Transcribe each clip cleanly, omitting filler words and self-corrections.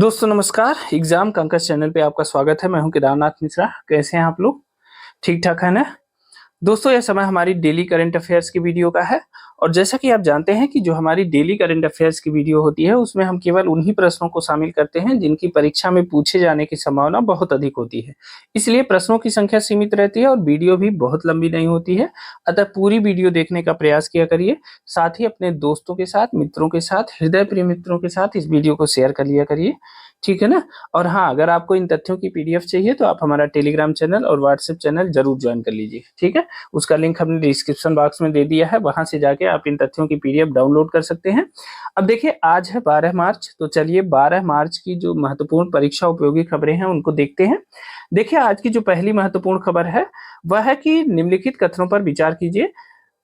दोस्तों नमस्कार। Exam कंकस channel पे आपका स्वागत है। मैं हूं केदारनाथ मिश्रा। कैसे हैं आप लोग? ठीक ठाक है ना? दोस्तों यह समय हमारी डेली करंट अफेयर्स की वीडियो का है और जैसा कि आप जानते हैं कि जो हमारी डेली करंट अफेयर्स की वीडियो होती है उसमें हम केवल उन्हीं प्रश्नों को शामिल करते हैं जिनकी परीक्षा में पूछे जाने की संभावना बहुत अधिक होती है। इसलिए प्रश्नों की संख्या सीमित रहती है और वीडियो भी बहुत लंबी नहीं होती है। अतः पूरी वीडियो देखने का प्रयास किया करिए। साथ ही अपने दोस्तों के साथ, मित्रों के साथ, हृदय प्रिय मित्रों के साथ इस वीडियो को शेयर कर लिया करिए। ठीक है ना? और हाँ, अगर आपको इन तथ्यों की पीडीएफ चाहिए तो आप हमारा टेलीग्राम चैनल और व्हाट्सएप चैनल जरूर ज्वाइन कर लीजिए। ठीक है? उसका लिंक हमने डिस्क्रिप्शन बॉक्स में दे दिया है, वहां से जाके आप इन तथ्यों की पीडीएफ डाउनलोड कर सकते हैं। अब देखिए, आज है 12 मार्च, तो चलिए 12 मार्च की जो महत्वपूर्ण परीक्षा उपयोगी खबरें हैं उनको देखते हैं। देखिए, आज की जो पहली महत्वपूर्ण खबर है वह है कि निम्नलिखित कथनों पर विचार कीजिए।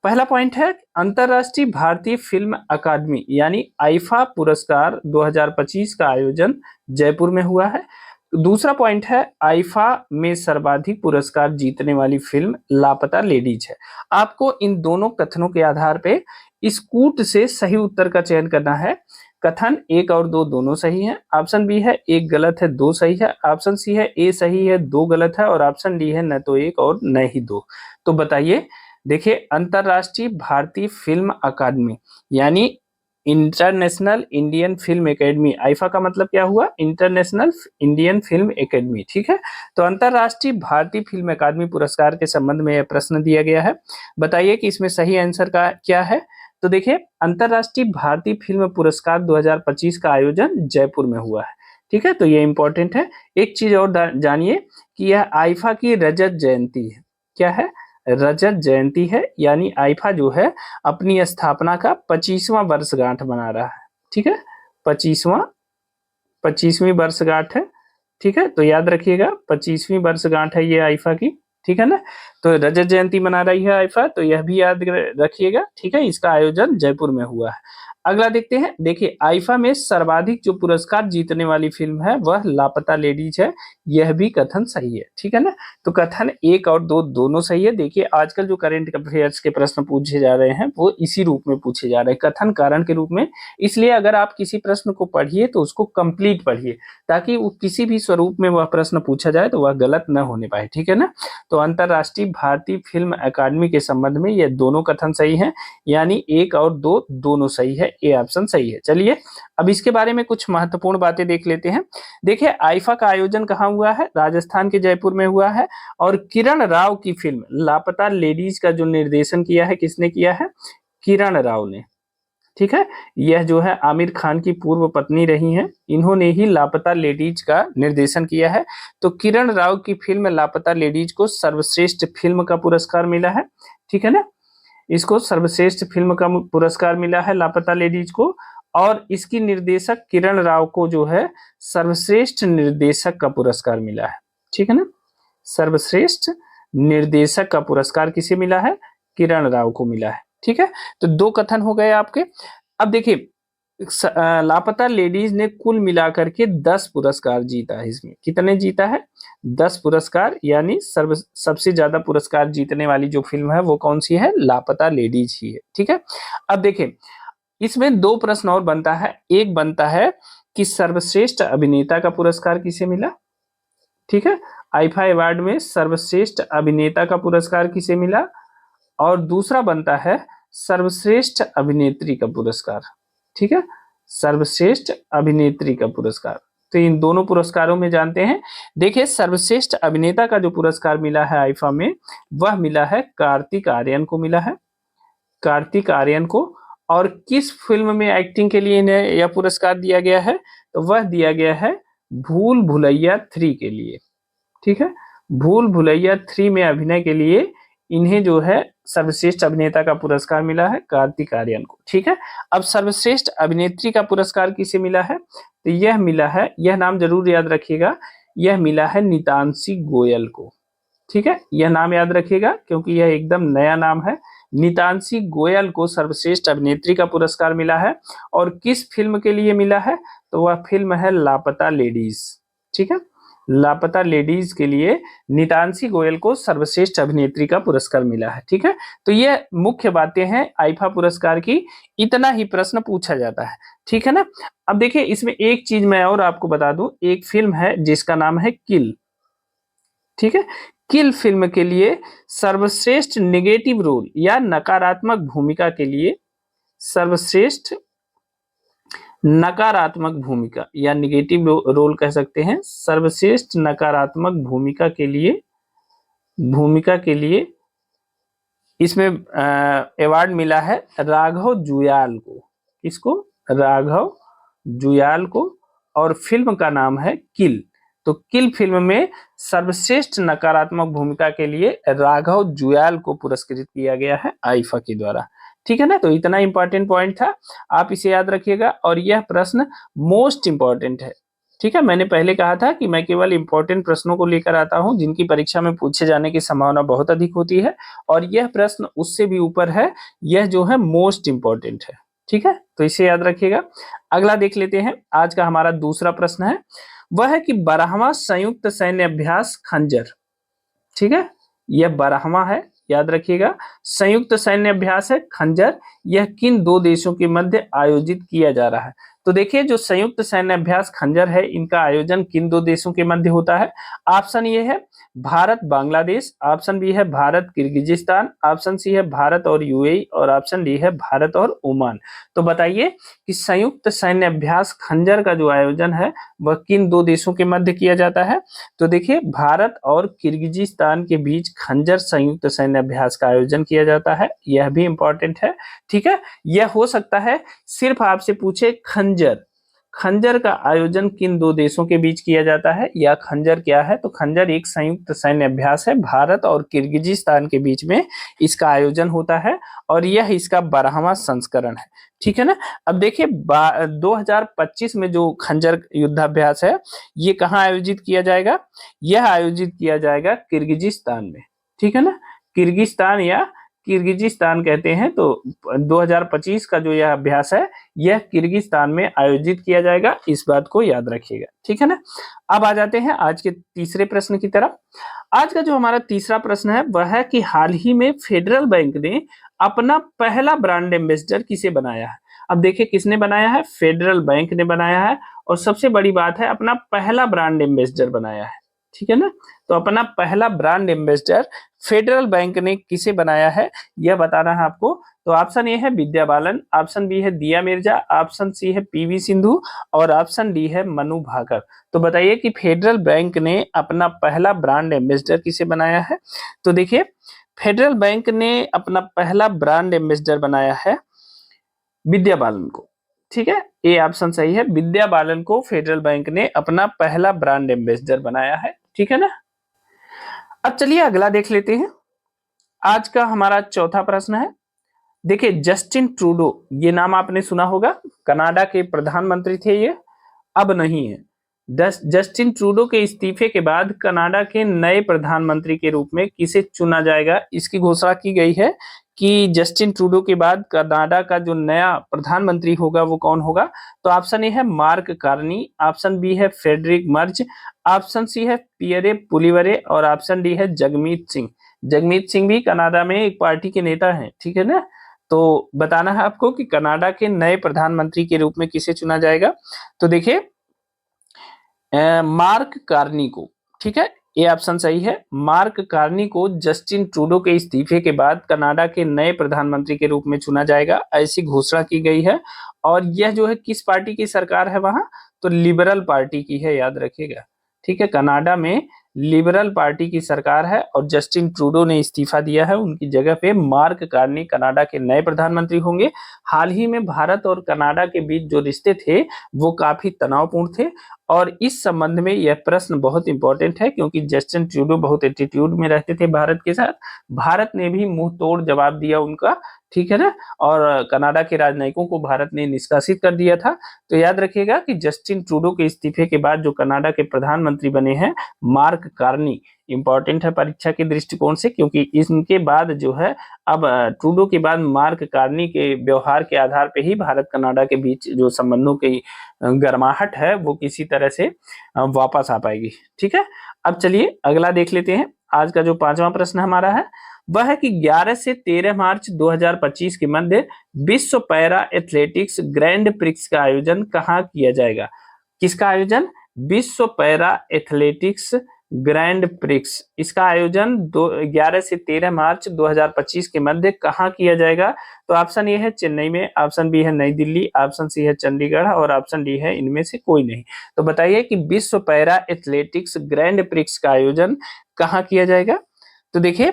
पहला पॉइंट है, अंतरराष्ट्रीय भारतीय फिल्म अकादमी यानी आईफा पुरस्कार 2025 का आयोजन जयपुर में हुआ है। दूसरा पॉइंट है, आईफा में सर्वाधिक पुरस्कार जीतने वाली फिल्म लापता लेडीज है। आपको इन दोनों कथनों के आधार पे इस कूट से सही उत्तर का चयन करना है। कथन 1 और 2 दोनों सही हैं। ऑप्शन बी है 1 गलत है 2 सही है। ऑप्शन सी है ए सही है 2 गलत है और ऑप्शन डी है न तो 1 और न ही 2। तो बताइए। देखिए, अंतरराष्ट्रीय भारतीय फिल्म अकादमी यानी international Indian film academy, IIFA का मतलब क्या हुआ? International Indian film academy. ठीक है? तो अंतरराष्ट्रीय भारतीय फिल्म अकादमी पुरस्कार के संबंध में यह प्रश्न दिया गया है। बताइए कि इसमें सही आंसर का क्या है। तो देखिए, अंतरराष्ट्रीय भारतीय फिल्म पुरस्कार 2025 का आयोजन जयपुर में हुआ है। ठीक है? तो ये इंपॉर्टेंट है। एक चीज और जानिए कि यह आईफा की रजत जयंती है। क्या है? रजत जयंती है, यानी आईफा जो है अपनी स्थापना का 25वां वर्षगांठ मना रहा है। ठीक है? 25वीं वर्षगांठ है। ठीक है? तो याद रखिएगा, 25वीं वर्षगांठ है ये आईफा की। ठीक है ना? तो रजत जयंती मना रही है आईफा, तो यह भी याद रखिएगा। ठीक है? इसका आयोजन जयपुर में हुआ है। अगला देखते हैं। देखिए, आईफा में सर्वाधिक जो पुरस्कार जीतने वाली फिल्म है वह लापता लेडीज है। यह भी कथन सही है। ठीक है ना? तो कथन 1 और 2 दोनों सही है। देखिए, आजकल जो करंट अफेयर्स के प्रश्न पूछे जा रहे हैं वो इसी रूप में पूछे जा रहे हैं, कथन कारण के रूप में। इसलिए अगर आप किसी प्रश्न को पढ़िए तो उसको कंप्लीट पढ़िए, ताकि किसी भी स्वरूप में वह प्रश्न पूछा जाए तो वह गलत न होने पाए। ठीक है ना? तो अंतरराष्ट्रीय भारतीय फिल्म अकादमी के संबंध में ये दोनों कथन सही हैं, यानी 1 और 2 दोनों सही है। ए ऑप्शन सही है। चलिए, अब इसके बारे में कुछ महत्वपूर्ण बातें देख लेते हैं। देखिए, आईफा का आयोजन कहाँ हुआ है? राजस्थान के जयपुर में हुआ है। और किरण राव की फिल्म लापता लेडीज का जो निर्देशन किया है, किसने किया है? किरण राव ने। ठीक है? यह जो है आमिर खान की पूर्व पत्नी रही हैं, इन्होंने ही लापता लेडीज का निर्देशन किया है। तो किरण राव की फिल्म लापता लेडीज को सर्वश्रेष्ठ फिल्म का पुरस्कार मिला है। ठीक है ना? इसको सर्वश्रेष्ठ फिल्म का पुरस्कार मिला है लापता लेडीज को। और इसकी निर्देशक किरण राव को जो है सर्वश्रेष्ठ निर्देशक का पुरस्कार मिला है। ठीक है ना? सर्वश्रेष्ठ निर्देशक का पुरस्कार किसे मिला है? किरण राव को मिला है। ठीक है? तो 2 कथन हो गए आपके। अब देखिए, लापता लेडीज ने कुल मिलाकर के 10 पुरस्कार जीता है। इसमें कितने जीता है? 10 पुरस्कार, यानी सबसे ज्यादा पुरस्कार जीतने वाली जो फिल्म है वो कौन सी है? लापता लेडीज ही है। ठीक है? अब देखिए, इसमें 2 प्रश्न और बनता है। एक बनता है कि सर्वश्रेष्ठ अभिनेता का पुरस्कार किसे मिला? ठीक है? आईफा अवार्ड में सर्वश्रेष्ठ अभिनेता का पुरस्कार किसे मिला? और दूसरा बनता है सर्वश्रेष्ठ अभिनेत्री का पुरस्कार। ठीक है? सर्वश्रेष्ठ अभिनेत्री का पुरस्कार। तो इन दोनों पुरस्कारों में जानते हैं। देखिए, सर्वश्रेष्ठ अभिनेता का जो पुरस्कार मिला है आईफा में, वह मिला है कार्तिक आर्यन को मिला है। कार्तिक आर्यन को। और किस फिल्म में एक्टिंग के लिए इन्हें यह पुरस्कार दिया गया है? तो वह दिया गया है भूल भुलैया 3 के लिए। ठीक है? भूल भुलैया 3 में अभिनय के लिए इन्हें जो है सर्वश्रेष्ठ अभिनेता का पुरस्कार मिला है, कार्तिक आर्यन को। ठीक है? अब सर्वश्रेष्ठ अभिनेत्री का पुरस्कार किसे मिला है? तो यह मिला है, यह नाम जरूर याद रखिएगा, यह मिला है नितांशी गोयल को। ठीक है? यह नाम याद रखिएगा क्योंकि यह एकदम नया नाम है। नितांशी गोयल को सर्वश्रेष्ठ अभिनेत्री का पुरस्कार मिला है। और किस फिल्म के लिए मिला है? तो वह फिल्म है लापता लेडीज। ठीक है? लापता लेडीज के लिए नीतांशी गोयल को सर्वश्रेष्ठ अभिनेत्री का पुरस्कार मिला है। ठीक है, तो ये मुख्य बातें हैं आईफा पुरस्कार की, इतना ही प्रश्न पूछा जाता है। ठीक है ना। अब देखिए इसमें एक चीज मैं और आपको बता दूं, एक फिल्म है जिसका नाम है किल। ठीक है, किल फिल्म के लिए सर्वश्रेष्ठ नेगेटिव रोल या नकारात्मक भूमिका के लिए, सर्वश्रेष्ठ नकारात्मक भूमिका या निगेटिव रोल कह सकते हैं, सर्वश्रेष्ठ नकारात्मक भूमिका के लिए इसमें अवार्ड मिला है राघव जुयाल को। किसको? राघव जुयाल को। और फिल्म का नाम है किल। तो किल फिल्म में सर्वश्रेष्ठ नकारात्मक भूमिका के लिए राघव जुयाल को पुरस्कृत किया गया है आईफा के द्वारा। ठीक है ना, तो इतना इंपॉर्टेंट पॉइंट था, आप इसे याद रखिएगा। और यह प्रश्न मोस्ट इंपॉर्टेंट है। ठीक है, मैंने पहले कहा था कि मैं केवल इंपॉर्टेंट प्रश्नों को लेकर आता हूं जिनकी परीक्षा में पूछे जाने की संभावना बहुत अधिक होती है, और यह प्रश्न उससे भी ऊपर है, यह जो है मोस्ट इंपॉर्टेंट है। ठीक है, तो इसे याद रखिएगा। अगला देख लेते हैं, आज का हमारा दूसरा प्रश्न है, वह है कि 12वां संयुक्त सैन्य अभ्यास खंजर। ठीक है, यह 12वां है, याद रखिएगा। संयुक्त सैन्य अभ्यास है खंजर, यह किन दो देशों के मध्य आयोजित किया जा रहा है? तो देखिए जो संयुक्त सैन्य अभ्यास खंजर है, इनका आयोजन किन दो देशों के मध्य होता है? ऑप्शन ये है भारत बांग्लादेश, ऑप्शन बी है भारत किर्गिजिस्तान, ऑप्शन सी है भारत और यूएई, और ऑप्शन डी है भारत और ओमान। तो बताइए कि संयुक्त सैन्य अभ्यास खंजर का जो आयोजन है वह किन दो देशों के मध्य किया जाता है? तो देखिए भारत और किर्गिजिस्तान के बीच खंजर संयुक्त सैन्य अभ्यास का आयोजन किया जाता है, यह भी इंपॉर्टेंट है। ठीक है, यह हो सकता है सिर्फ आपसे पूछे खंजर का आयोजन किन दो देशों के बीच किया जाता है, या खंजर क्या है? तो खंजर एक संयुक्त सैन्य अभ्यास है, भारत और किर्गिजिस्तान के बीच में इसका आयोजन होता है, और यह इसका 12वां संस्करण है। ठीक है ना। अब देखिए 2025 में जो खंजर युद्धाभ्यास है, ये कहाँ आयोजित किया जाएगा? यह आयोजित किया जाएगा किर्गिजिस्तान में। ठीक है ना, किर्गिस्तान या किर्गिजिस्तान कहते हैं। तो 2025 का जो यह अभ्यास है, यह किर्गिस्तान में आयोजित किया जाएगा, इस बात को याद रखिएगा। ठीक है ना। अब आ जाते हैं आज के तीसरे प्रश्न की तरफ। आज का जो हमारा तीसरा प्रश्न है वह है कि हाल ही में फेडरल बैंक ने अपना पहला ब्रांड एम्बेसडर किसे बनाया है? अब देखिए किसने बनाया है? फेडरल बैंक ने बनाया है, और सबसे बड़ी बात है अपना पहला ब्रांड एम्बेसडर बनाया है। ठीक है ना, तो अपना पहला ब्रांड एम्बेसडर फेडरल बैंक ने किसे बनाया है, यह बताना है आपको। तो ऑप्शन ए है विद्या बालन, ऑप्शन बी है दिया मिर्जा, ऑप्शन सी है पीवी सिंधु, और ऑप्शन डी है मनु भाकर। तो बताइए कि फेडरल बैंक ने अपना पहला ब्रांड एम्बेसडर किसे बनाया है? तो देखिए फेडरल बैंक ने अपना पहला ब्रांड एम्बेसडर बनाया है विद्या बालन को। ठीक है, ए ऑप्शन सही है, विद्या बालन को फेडरल बैंक ने अपना पहला ब्रांड एम्बेसडर बनाया है। ठीक है ना। अब चलिए अगला देख लेते हैं। आज का हमारा चौथा प्रश्न है, देखिए जस्टिन ट्रूडो, ये नाम आपने सुना होगा, कनाडा के प्रधानमंत्री थे ये, अब नहीं है। जस्टिन ट्रूडो के इस्तीफे के बाद कनाडा के नए प्रधानमंत्री के रूप में किसे चुना जाएगा, इसकी घोषणा की गई है कि जस्टिन ट्रूडो के बाद कनाडा का जो नया प्रधानमंत्री होगा वो कौन होगा? तो ऑप्शन ए है मार्क कार्नी, ऑप्शन बी है फ्रेडरिक मर्ज, ऑप्शन सी है पियरे पुलिवरे, और ऑप्शन डी है जगमीत सिंह। जगमीत सिंह भी कनाडा में एक पार्टी के नेता हैं। ठीक है ना। तो बताना है आपको कि कनाडा के नए प्रधानमंत्री के रूप में किसे चुना जाएगा। तो देखिए मार्क कार्नी को। ठीक है, ये ऑप्शन सही है, मार्क कार्नी को जस्टिन ट्रूडो के इस्तीफे के बाद कनाडा के नए प्रधानमंत्री के रूप में चुना जाएगा, ऐसी घोषणा की गई है। और यह जो है किस पार्टी की सरकार है वहां? तो लिबरल पार्टी की है, याद रखिएगा। ठीक है, कनाडा में लिबरल पार्टी की सरकार है, और जस्टिन ट्रूडो ने इस्तीफा दिया है, उनकी जगह पे मार्क कार्नी कनाडा के नए प्रधानमंत्री होंगे। हाल ही में भारत और कनाडा के बीच जो रिश्ते थे वो काफी तनावपूर्ण थे, और इस संबंध में यह प्रश्न बहुत इंपॉर्टेंट है, क्योंकि जस्टिन ट्रूडो बहुत एटीट्यूड में रहते थे भारत के साथ। भारत ने भी मुंह तोड़ जवाब दिया उनका। ठीक है ना, और कनाडा के राजनयिकों को भारत ने निष्कासित कर दिया था। तो याद रखिएगा कि जस्टिन ट्रूडो के इस्तीफे के बाद जो कनाडा के प्रधानमंत्री बने हैं मार्क कार्नी, इंपॉर्टेंट है परीक्षा के दृष्टिकोण से, क्योंकि इनके बाद जो है अब ट्रूडो के बाद मार्क कार्नी के व्यवहार के आधार पे ही भारत कनाडा के बीच जो संबंधों की गर्माहट है वो किसी तरह से वापस आ पाएगी। ठीक है, अब चलिए अगला देख लेते हैं। आज का जो 5वां प्रश्न हमारा है वह है कि 11 से 13 मार्च 2025 के मध्य विश्व पैरा एथलेटिक्स ग्रैंड प्रिक्स का आयोजन कहाँ किया जाएगा? किसका आयोजन? विश्व पैरा एथलेटिक्स ग्रैंड प्रिक्स, इसका आयोजन 11 से 13 मार्च 2025 के मध्य कहाँ किया जाएगा? तो ऑप्शन ए है चेन्नई में, ऑप्शन बी है नई दिल्ली, ऑप्शन सी है चंडीगढ़ और ऑप्शन डी है इनमें से कोई नहीं। तो बताइए कि विश्व पैरा एथलेटिक्स ग्रैंड प्रिक्स का आयोजन कहाँ किया जाएगा? तो देखिए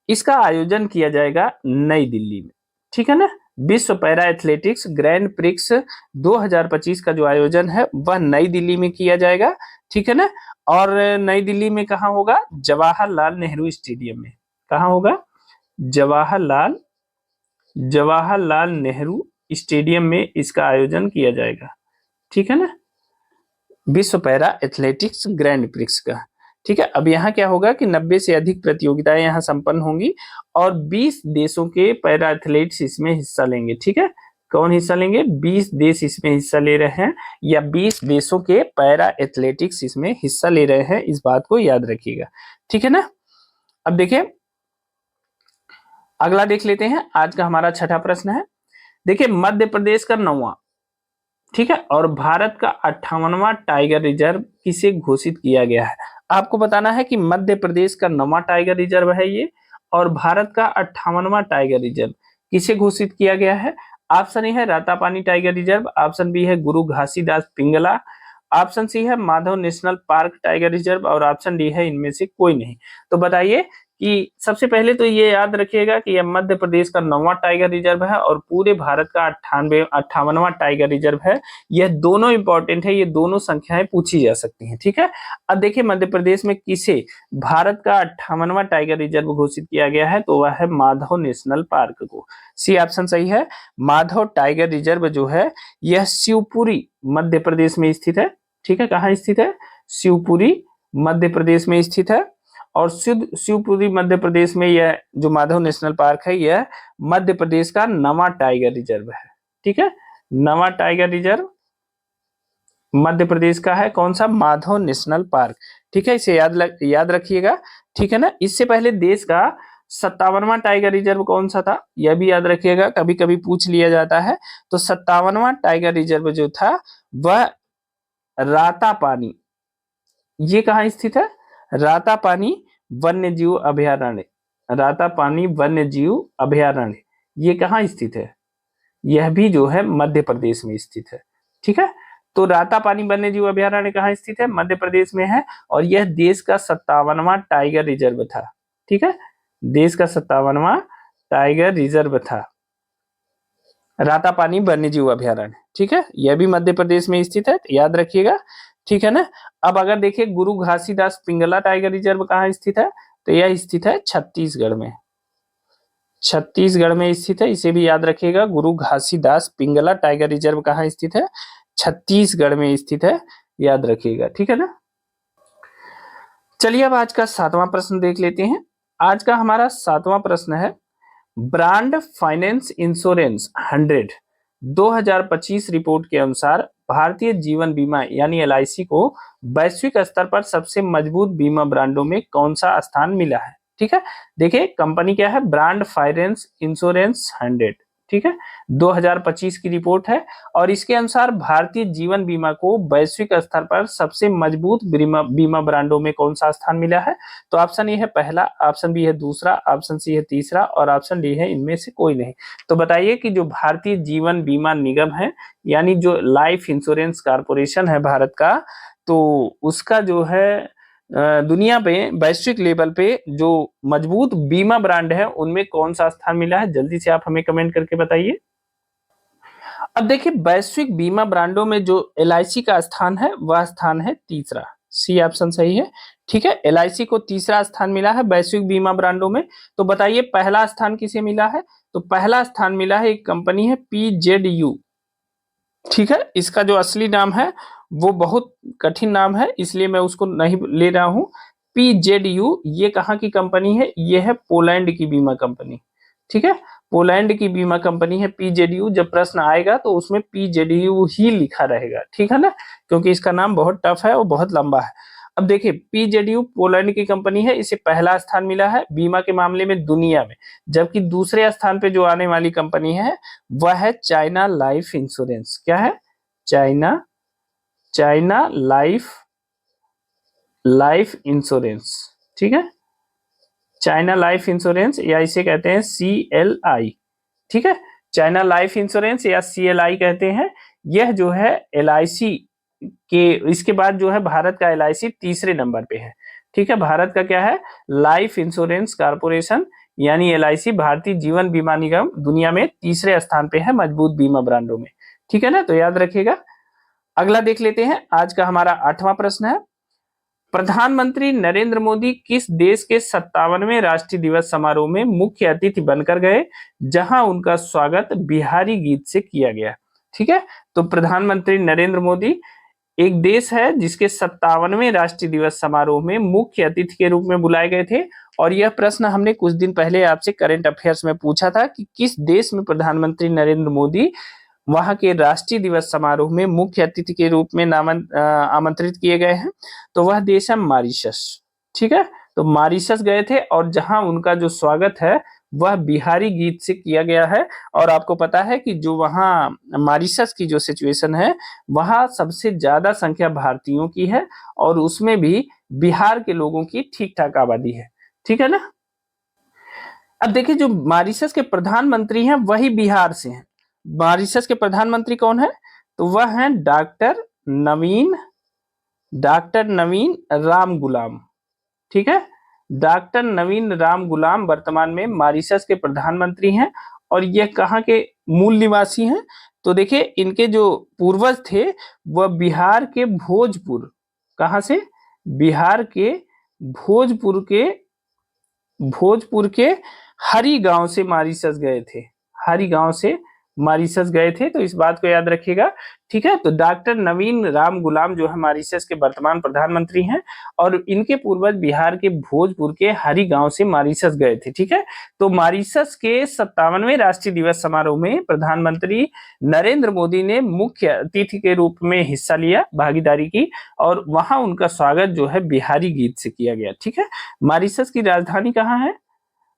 इसका आयोजन किया जाएगा नई दिल्ली में। ठीक है ना, विश्व पैरा एथलेटिक्स ग्रैंड प्रिक्स 2025 का जो आयोजन है वह नई दिल्ली में किया जाएगा। ठीक है ना, और नई दिल्ली में कहाँ होगा? जवाहरलाल नेहरू स्टेडियम में। कहाँ होगा? जवाहरलाल नेहरू स्टेडियम में इसका आयोजन किया जाएगा। ठीक है ना, विश्व पैरा एथलेटिक्स ग्रैंड प्रिक्स का। ठीक है, अब यहाँ क्या होगा कि 90 से अधिक प्रतियोगिताएं यहाँ संपन्न होंगी और 20 देशों के पैरा एथलीट्स इसमें हिस्सा लेंगे। ठीक है, कौन हिस्सा लेंगे? 20 देश इसमें हिस्सा ले रहे हैं, या 20 देशों के पैरा एथलेटिक्स इसमें हिस्सा ले रहे हैं, इस बात को याद रखिएगा। ठीक है ना, अब देखिए अगला देख लेते हैं। आज का हमारा 6ठा प्रश्न है, देखिए मध्य प्रदेश का 9वां, ठीक है, और भारत का 58वां टाइगर रिजर्व किसे घोषित किया गया है? आपको बताना है कि मध्य प्रदेश का 9वां टाइगर रिजर्व है ये, और भारत का 58वां टाइगर रिजर्व किसे घोषित किया गया है? ऑप्शन ए है Ratapani tiger reserve, option B है गुरु घासीदास पिंगला, ऑप्शन सी है Madhav national park tiger reserve और ऑप्शन डी है इनमें से कोई नहीं। तो बताइए कि सबसे पहले तो ये याद रखिएगा कि यह मध्य प्रदेश का 9वां टाइगर रिजर्व है और पूरे भारत का 58वां टाइगर रिजर्व है। यह दोनों इंपॉर्टेंट है, ये दोनों संख्याएं पूछी जा सकती हैं। ठीक है, अब देखिए मध्य प्रदेश में किसे भारत का 58वां टाइगर रिजर्व घोषित किया गया है? तो वह है माधव नेशनल पार्क को। सी ऑप्शन सही है। माधव टाइगर रिजर्व जो है यह शिवपुरी मध्य प्रदेश में स्थित है। ठीक है, कहाँ स्थित है? शिवपुरी मध्य प्रदेश में स्थित है, और शिवपुरी मध्य प्रदेश में यह जो माधव नेशनल पार्क है यह मध्य प्रदेश का 9वां टाइगर रिजर्व है। ठीक है, 9वां टाइगर रिजर्व मध्य प्रदेश का है, कौन सा? Madhav national park. ठीक है, इसे याद रखिएगा। ठीक है ना, इससे पहले देश का 57वां टाइगर रिजर्व कौन सा था? यह भी याद रखिएगा, कभी कभी पूछ लिया जाता है। तो 57वां टाइगर रिजर्व जो था वह रातापानी, ये कहाँ स्थित है? रातापानी वन्य जीव अभयारण्य, रातापानी वन्य जीव अभयारण्य ये कहाँ स्थित है? यह भी जो है मध्य प्रदेश में स्थित है। ठीक है, तो रातापानी वन्य जीव अभयारण्य कहाँ स्थित है? मध्य प्रदेश में है, और यह देश का 57वां टाइगर रिजर्व था। ठीक है, देश का 57वां टाइगर रिजर्व था रातापानी वन्य जीव अभयारण्य। ठीक है, यह भी मध्य प्रदेश में स्थित है, याद रखिएगा। ठीक है ना, अब अगर देखिए गुरु घासीदास पिंगला टाइगर रिजर्व कहाँ स्थित है? तो यह स्थित है छत्तीसगढ़ में। छत्तीसगढ़ में स्थित है, इसे भी याद रखिएगा। गुरु घासीदास पिंगला टाइगर रिजर्व कहाँ स्थित है? छत्तीसगढ़ में स्थित है, याद रखिएगा। ठीक है ना, चलिए अब आज का 7वां प्रश्न देख लेते हैं। आज का हमारा 7वां प्रश्न है, ब्रांड फाइनेंस इंश्योरेंस 100 2025 रिपोर्ट के अनुसार भारतीय जीवन बीमा यानी LIC को वैश्विक स्तर पर सबसे मजबूत बीमा ब्रांडों में कौन सा स्थान मिला है? ठीक है, देखिए कंपनी क्या है? Brand finance insurance 100। ठीक है, 2025 की रिपोर्ट है, और इसके अनुसार भारतीय जीवन बीमा को वैश्विक स्तर पर सबसे मजबूत बीमा ब्रांडों में कौन सा स्थान मिला है? तो ऑप्शन ए है पहला, ऑप्शन बी है दूसरा, ऑप्शन सी है तीसरा और ऑप्शन डी है इनमें से कोई नहीं। तो बताइए कि जो भारतीय जीवन बीमा निगम है यानी जो लाइफ इंश्योरेंस कॉर्पोरेशन है भारत का, तो उसका जो है दुनिया पे वैश्विक लेवल पे जो मजबूत बीमा ब्रांड है उनमें कौन सा स्थान मिला है? जल्दी से आप हमें कमेंट करके बताइए। अब देखिए वैश्विक बीमा ब्रांडों में जो LIC का स्थान है वह स्थान है तीसरा। सी ऑप्शन सही है। ठीक है, LIC को तीसरा स्थान मिला है वैश्विक बीमा ब्रांडों में। तो बताइए पहला स्थान किसे मिला है? तो पहला स्थान मिला है, एक कंपनी है PZU। ठीक है, इसका जो असली नाम है वो बहुत कठिन नाम है, इसलिए मैं उसको नहीं ले रहा हूं। PZU ये कहाँ की कंपनी है? ये है पोलैंड की बीमा कंपनी, ठीक है, पोलैंड की बीमा कंपनी है PZU। जब प्रश्न आएगा तो उसमें PZU ही लिखा रहेगा, ठीक है ना, क्योंकि इसका नाम बहुत टफ है और बहुत लंबा है। अब देखिए PZU पोलैंड की कंपनी है, इसे पहला स्थान मिला है बीमा के मामले में दुनिया में, जबकि दूसरे स्थान पे जो आने वाली कंपनी है वह है चाइना लाइफ इंश्योरेंस। क्या है? चाइना चाइना लाइफ इंश्योरेंस, ठीक है, चाइना लाइफ इंश्योरेंस या इसे कहते हैं CLI, ठीक है, चाइना लाइफ इंश्योरेंस या CLI कहते हैं। यह जो है LIC के इसके बाद जो है भारत का LIC तीसरे नंबर पे है, ठीक है, भारत का क्या है? लाइफ इंश्योरेंस कॉर्पोरेशन यानी LIC भारतीय जीवन बीमा निगम दुनिया में तीसरे स्थान पे है मजबूत बीमा ब्रांडों में, ठीक है ना, तो याद रखिएगा। अगला देख लेते हैं, आज का हमारा 8वां प्रश्न है, प्रधानमंत्री नरेंद्र मोदी किस देश के 57वें राष्ट्रीय दिवस समारोह में मुख्य अतिथि बनकर गए, जहां उनका स्वागत बिहारी गीत से किया गया? ठीक है, तो प्रधानमंत्री नरेंद्र मोदी एक देश है जिसके 57वें राष्ट्रीय दिवस समारोह में मुख्य अतिथि के रूप में बुलाए गए थे। और यह प्रश्न हमने कुछ दिन पहले आपसे करंट अफेयर्स में पूछा था कि किस देश में प्रधानमंत्री नरेंद्र मोदी वहां के राष्ट्रीय दिवस समारोह में मुख्य अतिथि के रूप में आमंत्रित किए गए हैं, तो वह देश है मॉरिशस, ठीक है, तो मॉरिशस गए थे और जहां उनका जो स्वागत है वह बिहारी गीत से किया गया है। और आपको पता है कि जो वहां मॉरिशस की जो सिचुएशन है वहां सबसे ज्यादा संख्या भारतीयों की है और उसमें भी बिहार के लोगों की ठीक ठाक आबादी है, ठीक है ना। अब देखिए जो मॉरिशस के प्रधानमंत्री हैं वही बिहार से हैं। मॉरिशस के प्रधानमंत्री कौन है? तो वह हैं डॉक्टर नवीन राम गुलाम, ठीक है, डॉक्टर नवीन राम गुलाम वर्तमान में मॉरिशस के प्रधानमंत्री हैं। और यह कहाँ के मूल निवासी हैं? तो देखिए इनके जो पूर्वज थे वह बिहार के भोजपुर, कहाँ से? बिहार के भोजपुर के हरी गांव से मॉरिशस गए थे, हरी गांव से मॉरिशस गए थे, तो इस बात को याद रखिएगा, ठीक है। तो डॉक्टर नवीन राम गुलाम जो है मॉरिशस के वर्तमान प्रधानमंत्री हैं और इनके पूर्वज बिहार के भोजपुर के हरी गांव से मॉरिशस गए थे, ठीक है। तो मॉरिशस के 57वें राष्ट्रीय दिवस समारोह में प्रधानमंत्री नरेंद्र मोदी ने मुख्य अतिथि के रूप में हिस्सा लिया, भागीदारी की, और वहां उनका स्वागत जो है बिहारी गीत से किया गया, ठीक है। मॉरिशस की राजधानी कहाँ है?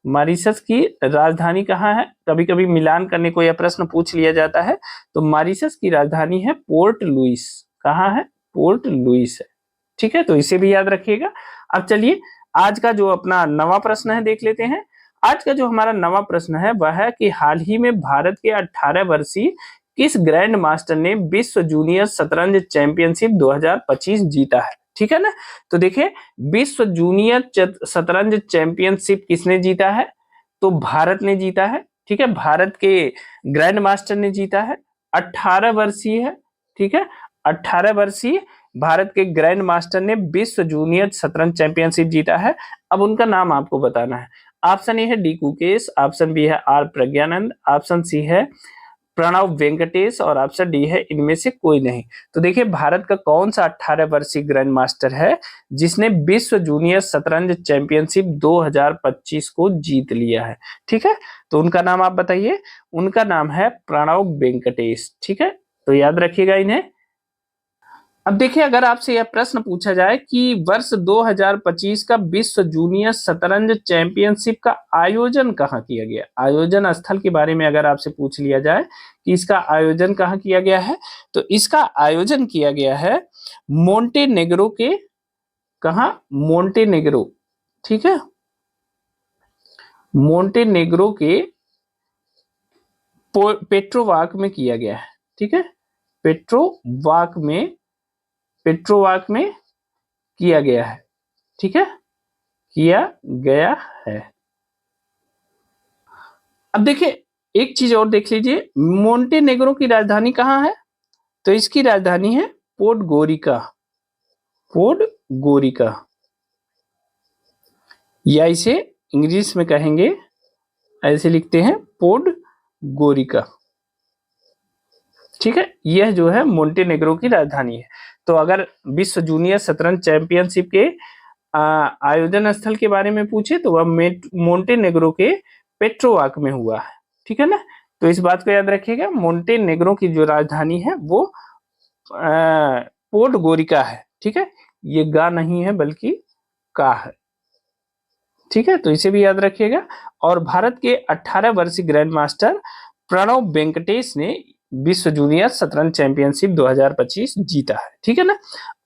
मॉरिशस की राजधानी कहाँ है? कभी कभी मिलान करने को यह प्रश्न पूछ लिया जाता है, तो मॉरिशस की राजधानी है पोर्ट लुइस। कहाँ है? पोर्ट लुइस है, ठीक है, तो इसे भी याद रखिएगा। अब चलिए आज का जो अपना नवा प्रश्न है देख लेते हैं। आज का जो हमारा नवा प्रश्न है वह है कि हाल ही में भारत के 18 वर्षीय किस ग्रैंड मास्टर ने विश्व जूनियर शतरंज चैंपियनशिप 2025 जीता है, ठीक है ना। तो देखिए विश्व जूनियर शतरंज चैंपियनशिप किसने जीता है? तो भारत ने जीता है, ठीक है, भारत के ग्रैंड मास्टर ने जीता है, 18 वर्षीय है, ठीक है, 18 वर्षीय भारत के ग्रैंड मास्टर ने विश्व जूनियर शतरंज चैंपियनशिप जीता है। अब उनका नाम आपको बताना है। ऑप्शन ए है डी कुकेश, ऑप्शन बी है आर प्रज्ञानंद, ऑप्शन सी है प्रणव वेंकटेश और ऑप्शन डी है इनमें से कोई नहीं। तो देखिए भारत का कौन सा 18 वर्षीय ग्रैंड मास्टर है जिसने विश्व जूनियर शतरंज चैंपियनशिप 2025 को जीत लिया है, ठीक है, तो उनका नाम आप बताइए। उनका नाम है प्रणव वेंकटेश, ठीक है, तो याद रखिएगा इन्हें। अब देखिए अगर आपसे यह प्रश्न पूछा जाए कि वर्ष 2025 का विश्व जूनियर शतरंज चैंपियनशिप का आयोजन कहाँ किया गया, आयोजन स्थल के बारे में अगर आपसे पूछ लिया जाए कि इसका आयोजन कहाँ किया गया है, तो इसका आयोजन किया गया है मोंटेनेग्रो के, कहाँ? मोंटेनेग्रो, ठीक है, मोंटेनेग्रो के पेट्रोवाक में किया गया है, ठीक है, पेट्रोवाक में किया गया है, ठीक है, किया गया है। अब देखिए एक चीज और देख लीजिए, मोंटेनेग्रो की राजधानी कहाँ है? तो इसकी राजधानी है पोडगोरिका, पोडगोरिका, या इसे इंग्लिश में कहेंगे, ऐसे लिखते हैं पोडगोरिका, ठीक है, यह जो है मोंटेनेग्रो की राजधानी है। तो अगर विश्व जूनियर शतरंज चैंपियनशिप के आयोजन स्थल के बारे में पूछे तो वह मोंटेनेग्रो के पेट्रोवाक में हुआ है, ठीक है ना। तो इस बात को याद रखिएगा, मोंटेनेग्रो की जो राजधानी है वो पोर्ट गोरिका है, ठीक है। ये गा नहीं है बल्कि का है, ठीक है, तो इसे भी याद रखिएगा। और भारत के 18 वर्षीय ग्रैंड मास्टर प्रणव वेंकटेश ने विश्व जूनियर शतरंज चैंपियनशिप 2025 जीता है, ठीक है ना।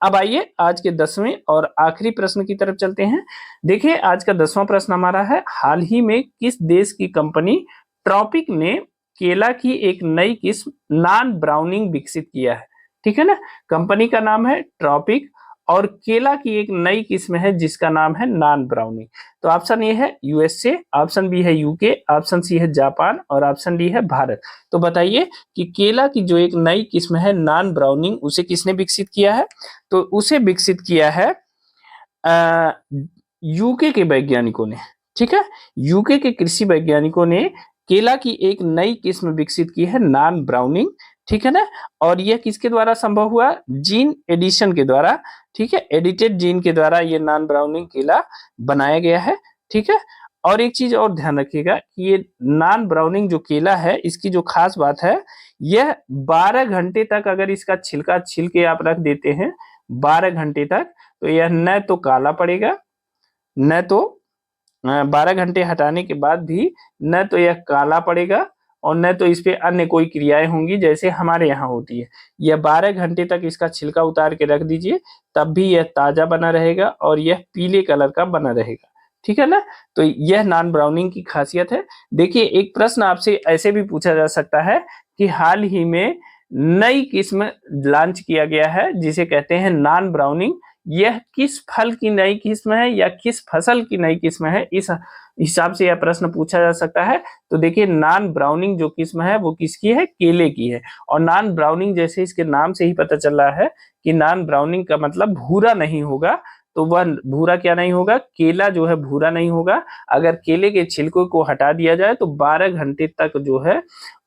अब आइए आज के 10वें और आखिरी प्रश्न की तरफ चलते हैं। देखिए आज का 10वां प्रश्न हमारा है, हाल ही में किस देश की कंपनी ट्रॉपिक ने केला की एक नई किस्म नॉन ब्राउनिंग विकसित किया है, ठीक है ना। कंपनी का नाम है ट्रॉपिक और केला की एक नई किस्म है जिसका नाम है नॉन ब्राउनिंग। तो ऑप्शन ए है यूएसए, ऑप्शन बी है यूके, ऑप्शन सी है जापान और ऑप्शन डी है भारत। तो बताइए कि केला की जो एक नई किस्म है नॉन ब्राउनिंग उसे किसने विकसित किया है। तो उसे विकसित किया है यूके के वैज्ञानिकों ने, ठीक है। यूके के कृषि वैज्ञानिकों ने केला की एक नई किस्म विकसित की है नॉन ब्राउनिंग, ठीक है ना। और यह किसके द्वारा संभव हुआ, जीन एडिशन के द्वारा, ठीक है, एडिटेड जीन के द्वारा ये नॉन ब्राउनिंग केला बनाया गया है, ठीक है। और एक चीज और ध्यान रखिएगा कि ये नॉन ब्राउनिंग जो केला है इसकी जो खास बात है, यह 12 घंटे तक अगर इसका छिलका छिल के आप रख देते हैं 12 घंटे तक, तो यह न तो काला पड़ेगा, न तो 12 घंटे हटाने के बाद भी न तो यह काला पड़ेगा और न तो इस पे अन्य कोई क्रियाएं होंगी जैसे हमारे यहाँ होती है। यह 12 घंटे तक इसका छिलका उतार के रख दीजिए तब भी यह ताजा बना रहेगा और यह पीले कलर का बना रहेगा, ठीक है ना। तो यह नॉन ब्राउनिंग की खासियत है। देखिए एक प्रश्न आपसे ऐसे भी पूछा जा सकता है कि हाल ही में नई किस्म लॉन्च किया गया है जिसे कहते हैं नॉन ब्राउनिंग, यह किस फल की नई किस्म है या किस फसल की नई किस्म है, इस हिसाब से यह प्रश्न पूछा जा सकता है। तो देखिए नॉन ब्राउनिंग जो किस्म है वो किसकी है, केले की है। और नॉन ब्राउनिंग जैसे इसके नाम से ही पता चल रहा है कि नॉन ब्राउनिंग का मतलब भूरा नहीं होगा, तो वह भूरा क्या नहीं होगा, केला जो है भूरा नहीं होगा। अगर केले के छिलकों को हटा दिया जाए तो 12 घंटे तक जो है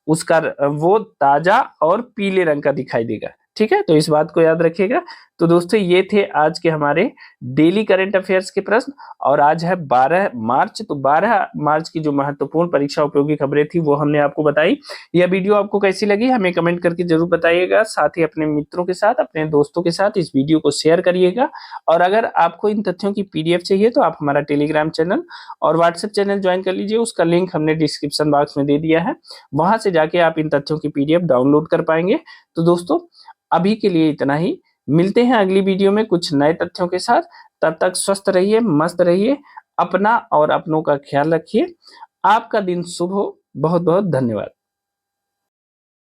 उसका वो ताजा और पीले रंग का दिखाई देगा, ठीक है। तो इस बात को याद रखिएगा। तो दोस्तों ये थे आज के हमारे डेली करंट अफेयर्स के प्रश्न और आज है 12 मार्च। तो 12 मार्च की जो महत्वपूर्ण परीक्षा उपयोगी खबरें थी वो हमने आपको बताई। यह वीडियो आपको कैसी लगी हमें कमेंट करके जरूर बताइएगा। साथ ही अपने मित्रों के साथ, अपने दोस्तों के साथ इस वीडियो को शेयर करिएगा। और अगर आपको इन तथ्यों की पीडीएफ चाहिए तो आप हमारा टेलीग्राम चैनल और व्हाट्सएप चैनल ज्वाइन कर लीजिए, उसका लिंक हमने डिस्क्रिप्शन बॉक्स में दे दिया है, वहां से जाके आप इन तथ्यों की पीडीएफ डाउनलोड कर पाएंगे। तो दोस्तों अभी के लिए इतना ही, मिलते हैं अगली वीडियो में कुछ नए तथ्यों के साथ। तब तक स्वस्थ रहिए, मस्त रहिए, अपना और अपनों का ख्याल रखिए। आपका दिन शुभ हो। बहुत बहुत धन्यवाद।